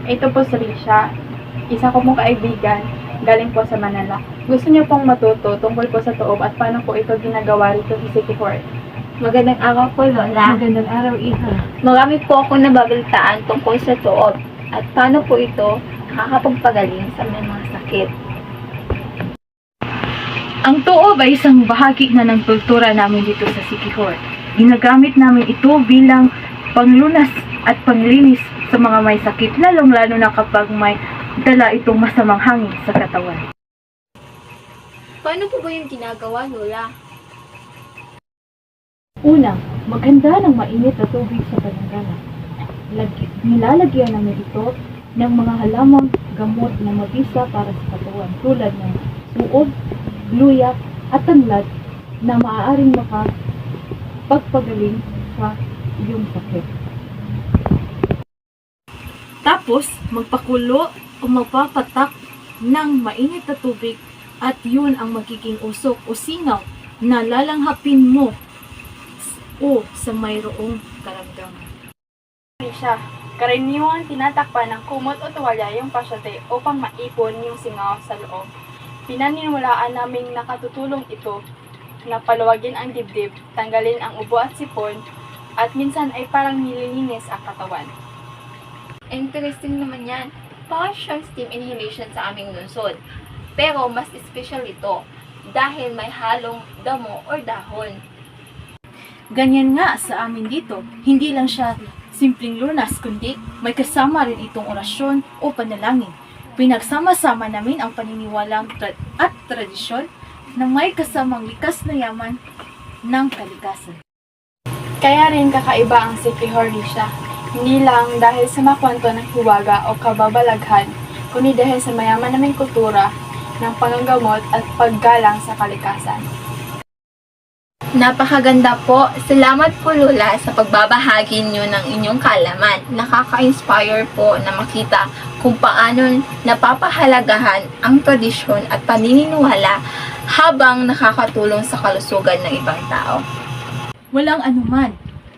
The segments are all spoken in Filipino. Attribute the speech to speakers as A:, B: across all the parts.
A: Ito po si Risha, isa ko pong kaibigan, galing po sa Manila. Gusto niyo pong matuto tungkol po sa tuob at paano po ito ginagawa rito sa City Hall.
B: Magandang araw po, Lola.
C: Magandang araw, Iha.
B: Marami po ako nababaltaan tungkol sa tuob at paano po ito nakakapagpagaling sa may mga sakit.
C: Ang tuob ay isang bahagi na ng kultura namin dito sa City Hall. Ginagamit namin ito bilang panglunas at panglinis sa mga may sakit, lalong-lalo na kapag may dala itong masamang hangin sa katawan.
B: Paano po ba yung ginagawa, Lola?
C: Una, maganda ng mainit na tubig sa palanggana. Nilalagyan namin ito ng mga halamang gamot na mabisa para sa katawan tulad ng suod, luya at tanlad na maaaring makapagpagaling sa iyong sakit. Tapos, magpakulo o magpapatak ng mainit na tubig at yun ang magiging usok o singaw na lalanghapin mo o sa mayroong karamdaman.
A: Risha, karaniwang tinatakpan ng kumot o tuwalya yung pasyente upang maipon yung singaw sa loob. Pinaniniwalaan naming nakatutulong ito na paluwagin ang dibdib, tanggalin ang ubo at sipon, at minsan ay parang nililinis ang katawan.
B: Interesting naman yan. Parang siyang steam inhalation sa aming lungsod. Pero mas special ito dahil may halong damo or dahon.
C: Ganyan nga sa amin dito, hindi lang siya simpleng lunas, kundi may kasama rin itong orasyon o panalangin. Pinagsama-sama namin ang paniniwalang at tradisyon na may kasamang likas na yaman ng kalikasan.
A: Kaya rin kakaiba ang City Hall, Risha. Hindi lang dahil sa makwento ng hiwaga o kababalaghan, kundi dahil sa mayaman naming kultura ng panggagamot at paggalang sa kalikasan.
B: Napakaganda po. Salamat po, Lola, sa pagbabahagi niyo ng inyong kaalaman. Nakaka-inspire po na makita kung paano napapahalagahan ang tradisyon at paniniwala habang nakakatulong sa kalusugan ng ibang tao.
C: Walang anuman.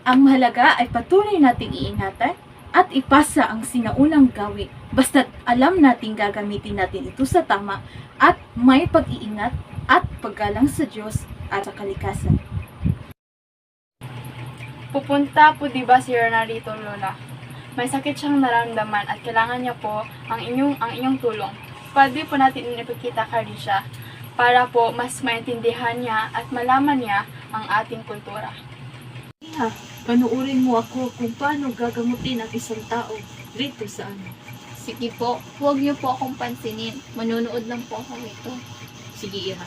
C: Ang mahalaga ay patuloy nating iingatan at ipasa ang sinaunang gawi. Basta't alam nating gagamitin natin ito sa tama at may pag-iingat at paggalang sa Diyos at sa kalikasan.
A: Pupunta po diba si Rona rito, Lola? May sakit siyang nararamdaman at kailangan niya po ang inyong tulong. Pwede po natin ipakita kay Risha para po mas maintindihan niya at malaman niya ang ating kultura.
C: Iha, panuurin mo ako kung paano gagamutin ang isang tao rito sa amin.
B: Sige po, huwag niyo po akong pansinin. Manunood lang po ako rito.
C: Sige, Iha.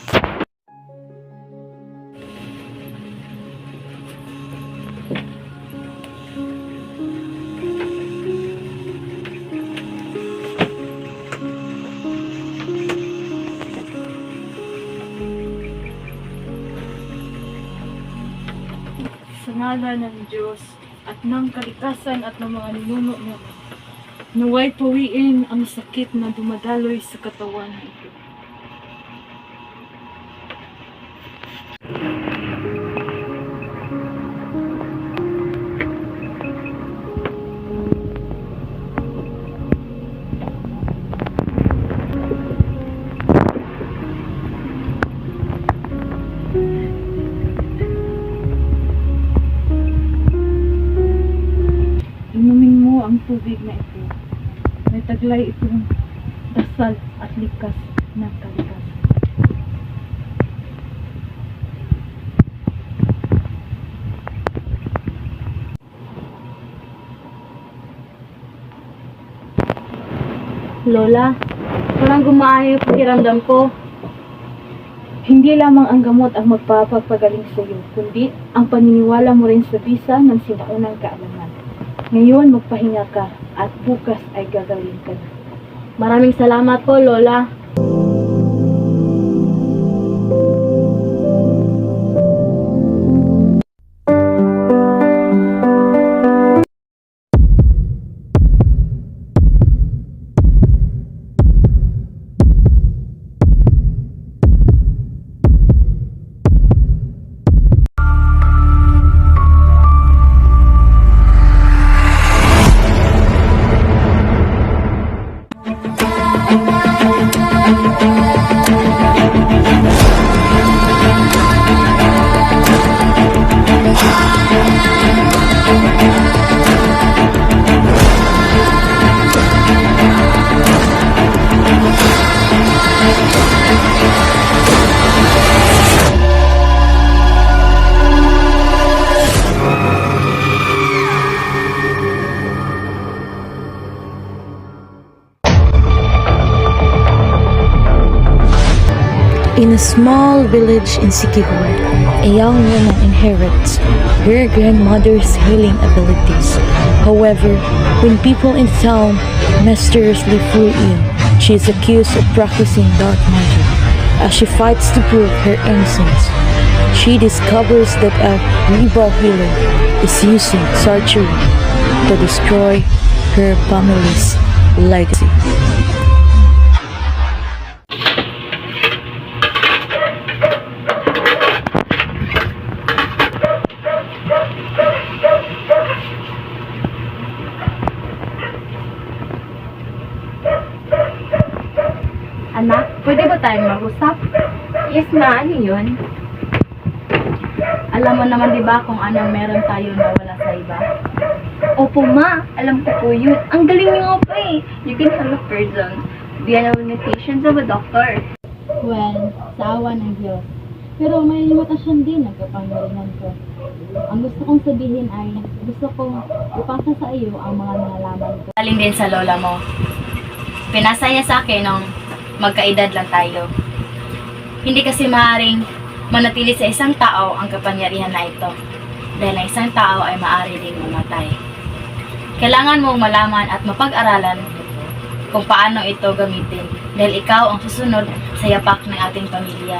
C: Sa ngalan ng Diyos at ng kalikasan at ng mga ninuno namin, naway pawiin ang sakit na dumadaloy sa katawan nito. Inumin mo ang tubig na ito. May taglay itong dasal at likas na kalikasan. Lola, parang gumayo yung pakiramdam ko. Hindi lamang ang gamot ang magpapagaling sa iyo, kundi ang paniniwala mo rin sa bisa ng sinaunang kaalaman. Ngayon, magpahinga ka at bukas ay gagaling ka na. Maraming salamat po, Lola.
D: In a small village in Sikihor, a young woman inherits her grandmother's healing abilities. However, when people in town mysteriously flew in, she is accused of practicing dark magic. As she fights to prove her innocence, she discovers that a rival healer is using sorcery to destroy her family's legacy.
C: Anak, pwede ba tayong mag-usap?
B: Yes, ma. Ano yun?
C: Alam mo naman di ba kung anong meron tayo na wala sa iba?
B: Opo, ma. Alam ko po yun. Ang galing niyo nga po eh. You can help a person beyond the limitations of a doctor.
C: Well, sa awa ng Diyos. Pero may limitasyon din ang kapangyarihan ko. Ang gusto kong sabihin ay, gusto kong ipasa sa iyo ang mga nalaman ko.
A: Galing din sa lola mo. Pinasa niya sa akin nung magkaedad lang tayo. Hindi kasi maaaring manatili sa isang tao ang kapangyarihan na ito. Dahil ang isang tao ay maaari ding mamatay. Kailangan mong malaman at mapag-aralan kung paano ito gamitin. Dahil ikaw ang susunod sa yapak ng ating pamilya.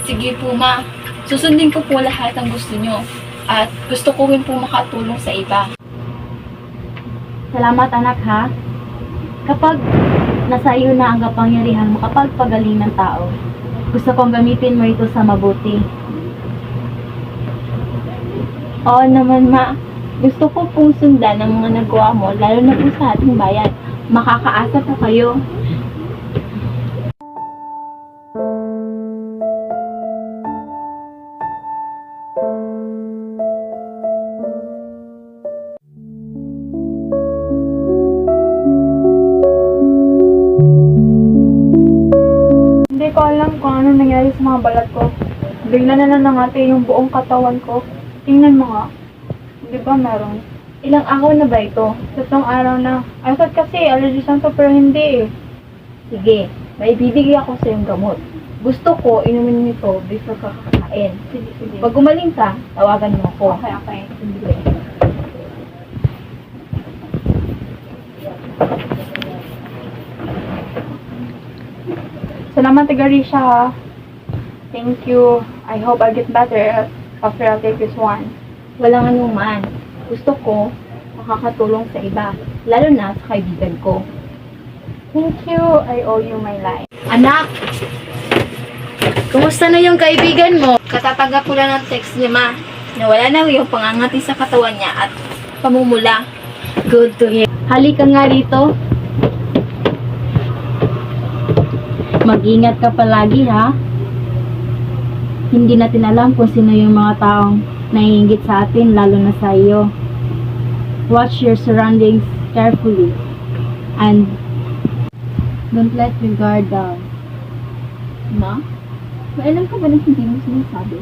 B: Sige po, ma. Susundin ko po lahat ang gusto nyo. At gusto ko rin po makatulong sa iba.
C: Salamat anak ha. Kapag nasa iyo na ang kapangyarihan makapagpagaling ng tao, gusto kong gamitin mo ito sa mabuti.
B: Oo naman, ma. Gusto ko pong sundan ang mga nagawa mo, lalo na po sa ating bayan. Makakaasa po kayo.
A: Hindi ko alam kung ano nangyari sa mga balat ko. Bigla na nangati yung buong katawan ko. Tingnan mo nga. Di ba meron?
B: Ilang araw na ba ito?
A: 3 araw na. I thought kasi allergies lang to pero hindi eh.
B: Sige, may bibigay ako sa iyong gamot. Gusto ko inumin nito before kakakain.
A: Sige.
B: Pag gumaling ka, tawagan mo ako.
A: Okay.
B: Sige.
A: Salamat, Tigarisha ha. Thank you. I hope I get better after I take this one.
B: Walang anuman. Gusto ko makakatulong sa iba, lalo na sa kaibigan ko.
A: Thank you. I owe you my life.
B: Anak! Kumusta na yung kaibigan mo? Katatanggap ko lang ng text niya, ma. Nawala na yung pangangati sa katawan niya at pamumula. Good to hear.
C: Halika nga rito. Mag-ingat ka palagi ha. Hindi natin alam kung sino yung mga taong naiinggit sa atin, lalo na sa iyo. Watch your surroundings carefully and don't let your guard down.
B: Ma? May alam ka ba na hindi mo sinasabi?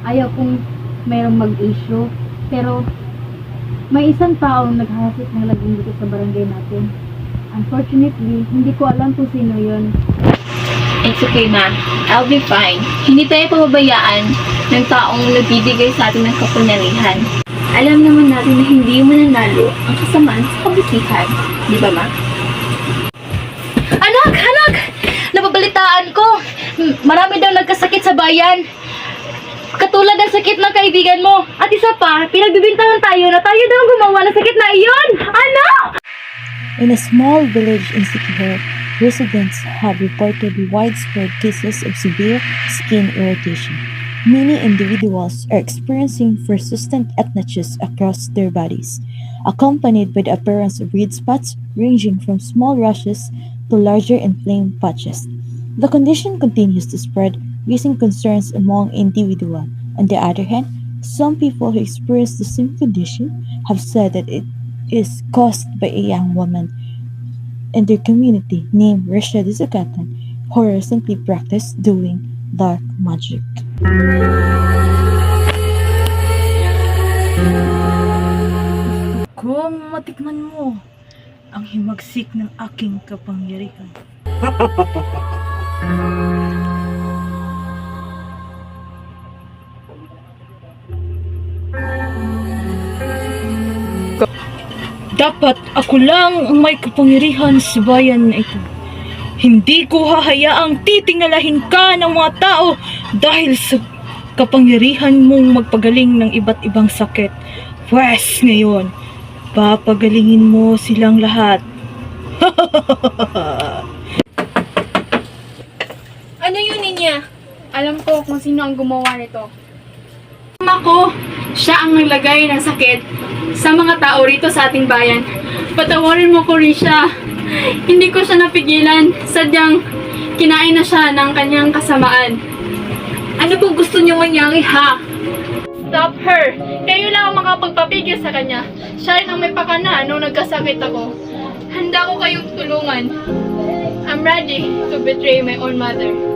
C: Ayaw kong mayroong mag-issue, pero may isang taong naghahasik ng laging dito sa barangay natin. Unfortunately, hindi ko alam kung sino yun.
B: It's okay, ma. I'll be fine. Hindi tayo pababayaan ng taong nagbibigay sa atin ng kapangyarihan. Alam naman natin na hindi mananalo ang kasamaan sa kabutihan. Di ba, ma? Anak! Anak! Napabalitaan ko! Marami daw nagkasakit sa bayan. Katulad ng sakit ng kaibigan mo. At isa pa, pinagbibintangan tayo na tayo daw ang gumawa ng sakit na iyon. Anak!
D: In a small village in Sikihor, residents have reported widespread cases of severe skin irritation. Many individuals are experiencing persistent etnitis across their bodies, accompanied by the appearance of red spots ranging from small rashes to larger inflamed patches. The condition continues to spread, raising concerns among individuals. On the other hand, some people who experience the same condition have said that it is caused by a young woman in their community named Rashida Zakatan, who recently practiced doing dark magic.
C: Kung matikman mo ang himagsik ng aking kapangyarihan. Dapat ako lang ang may kapangyarihan sa bayan na ito. Hindi ko hahayaang titingalahin ka ng mga tao dahil sa kapangyarihan mong magpagaling ng iba't ibang sakit. Pwes ngayon, papagalingin mo silang lahat.
B: Ano yun, Ninya?
A: Alam ko kung sino ang gumawa nito. Ako, siya ang naglagay ng sakit sa mga tao rito sa ating bayan. Patawarin mo ko rin siya. Hindi ko siya napigilan. Sadyang kinain na siya ng kanyang kasamaan.
B: Ano po gusto niyo mangyari, ha?
A: Stop her! Kayo lang ang makapagpapigil sa kanya. Siya rin ang may pakana nung nagkasakit ako. Handa ko kayong tulungan. I'm ready to betray my own mother.